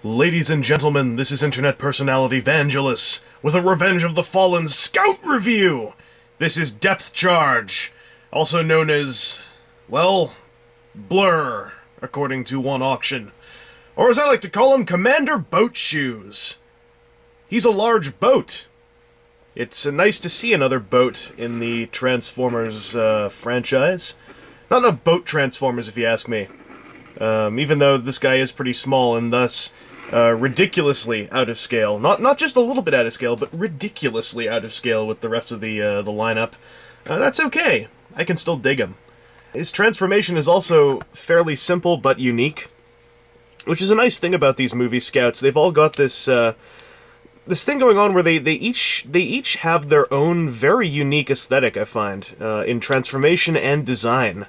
Ladies and gentlemen, this is internet personality Vangelus with a Revenge of the Fallen Scout review! This is Depth Charge, also known as, well, Blur, according to one auction. Or as I like to call him, Commander Boatshoes. He's a large boat. It's nice to see another boat in the Transformers franchise. Not enough boat Transformers, if you ask me. Even though this guy is pretty small and thus ridiculously out of scale. Not just a little bit out of scale, but ridiculously out of scale with the rest of the lineup. That's okay. I can still dig him. His transformation is also fairly simple but unique, which is a nice thing about these movie scouts. They've all got this this thing going on where they each have their own very unique aesthetic, I find, in transformation and design.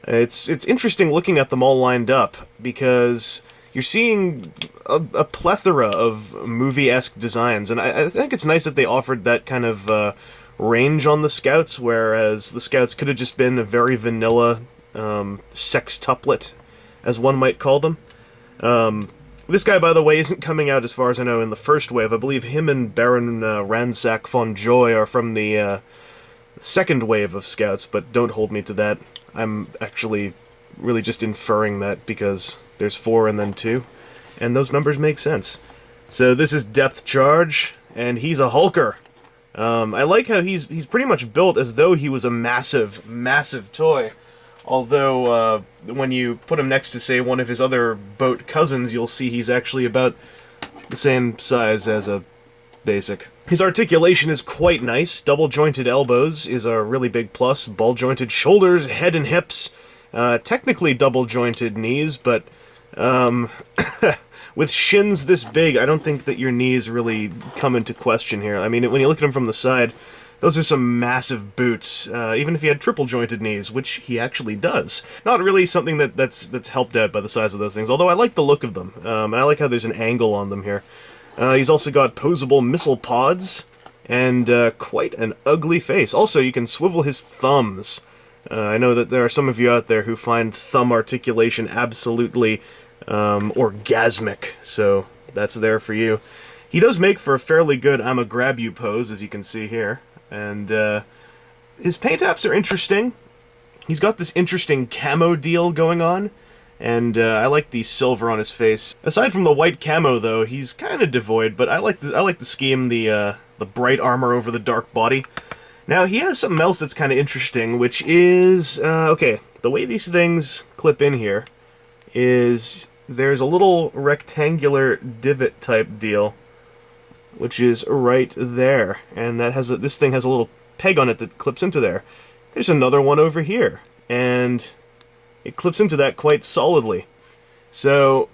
It's interesting looking at them all lined up, because you're seeing a plethora of movie-esque designs, and I think it's nice that they offered that kind of range on the Scouts, whereas the Scouts could have just been a very vanilla sextuplet, as one might call them. This guy, by the way, isn't coming out, as far as I know, in the first wave. I believe him and Baron Ransack von Joy are from the second wave of Scouts, but don't hold me to that. I'm actually really just inferring that because there's 4 and then 2, and those numbers make sense. So this is Depth Charge, and he's a hulker. I like how he's pretty much built as though he was a massive, massive toy. Although, when you put him next to, say, one of his other boat cousins, you'll see he's actually about the same size as a basic. His articulation is quite nice. Double-jointed elbows is a really big plus. Ball-jointed shoulders, head and hips. Technically double-jointed knees, but with shins this big, I don't think that your knees really come into question here. I mean, when you look at him from the side, those are some massive boots, even if he had triple-jointed knees, which he actually does. Not really something that's helped out by the size of those things, although I like the look of them, and I like how there's an angle on them here. He's also got posable missile pods, and quite an ugly face. Also, you can swivel his thumbs. I know that there are some of you out there who find thumb articulation absolutely orgasmic, so that's there for you. He does make for a fairly good "I'ma grab you" pose, as you can see here. And his paint apps are interesting. He's got this interesting camo deal going on, and I like the silver on his face. Aside from the white camo, though, he's kind of devoid. But I like the scheme, the bright armor over the dark body. Now he has something else that's kind of interesting, which is okay. The way these things clip in here is there's a little rectangular divot type deal, which is right there, and that has this thing has a little peg on it that clips into there. There's another one over here, and it clips into that quite solidly. So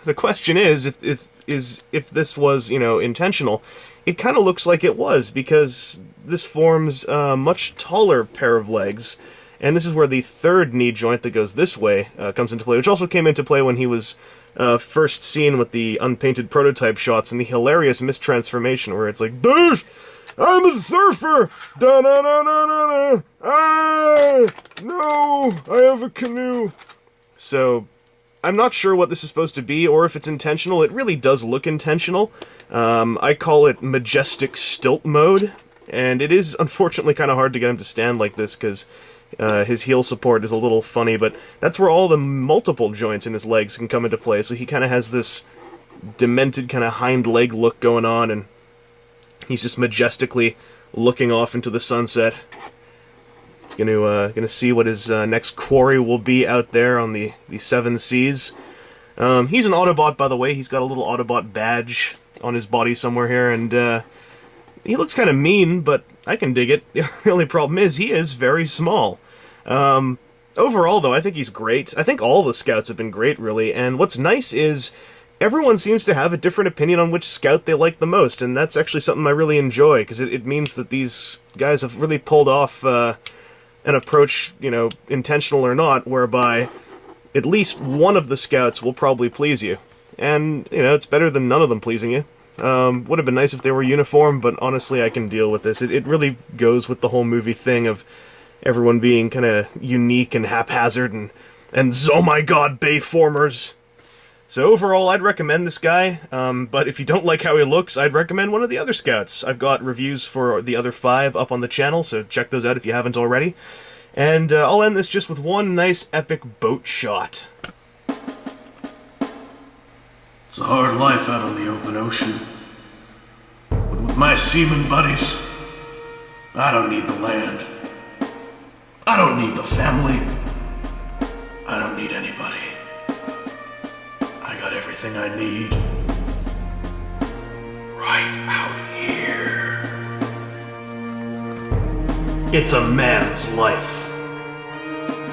the question is, if this was, you know, intentional, it kind of looks like it was, because this forms a much taller pair of legs, and this is where the third knee joint that goes this way comes into play, which also came into play when he was first seen with the unpainted prototype shots and the hilarious mistransformation where it's like, "Dude, I'm a surfer! Da-na-na-na-na-na! Ah! No! I have a canoe!" So, I'm not sure what this is supposed to be, or if it's intentional. It really does look intentional. I call it majestic stilt mode, and it is unfortunately kind of hard to get him to stand like this, because his heel support is a little funny, but that's where all the multiple joints in his legs can come into play, so he kind of has this demented kind of hind leg look going on, and he's just majestically looking off into the sunset. He's gonna see what his next quarry will be out there on the seven seas. He's an Autobot, by the way. He's got a little Autobot badge on his body somewhere here, and he looks kind of mean, but I can dig it. The only problem is he is very small. Overall, though, I think he's great. I think all the Scouts have been great, really, and what's nice is everyone seems to have a different opinion on which Scout they like the most, and that's actually something I really enjoy, because it means that these guys have really pulled off an approach, you know, intentional or not, whereby at least one of the Scouts will probably please you. And, you know, it's better than none of them pleasing you. Would have been nice if they were uniform, but honestly, I can deal with this. It really goes with the whole movie thing of everyone being kind of unique and haphazard and oh my god, Bayformers. So overall, I'd recommend this guy, but if you don't like how he looks, I'd recommend one of the other scouts. I've got reviews for the other 5 up on the channel, so check those out if you haven't already. And I'll end this just with one nice epic boat shot. It's a hard life out on the open ocean. But with my seaman buddies, I don't need the land. I don't need the family. I don't need anybody. I got everything I need right out here. It's a man's life.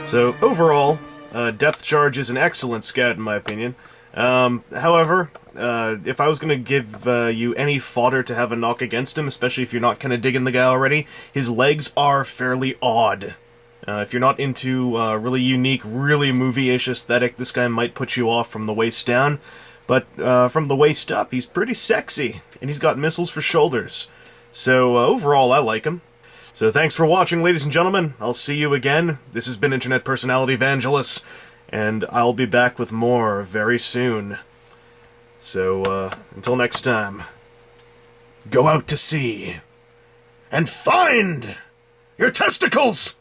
So, overall, Depth Charge is an excellent scout in my opinion. However, if I was going to give you any fodder to have a knock against him, especially if you're not kind of digging the guy already, his legs are fairly odd. If you're not into really unique, really movie-ish aesthetic, this guy might put you off from the waist down. But from the waist up, he's pretty sexy, and he's got missiles for shoulders. So overall, I like him. So thanks for watching, ladies and gentlemen. I'll see you again. This has been Internet Personality Vangelus, and I'll be back with more very soon. So, until next time, go out to sea and find your testicles!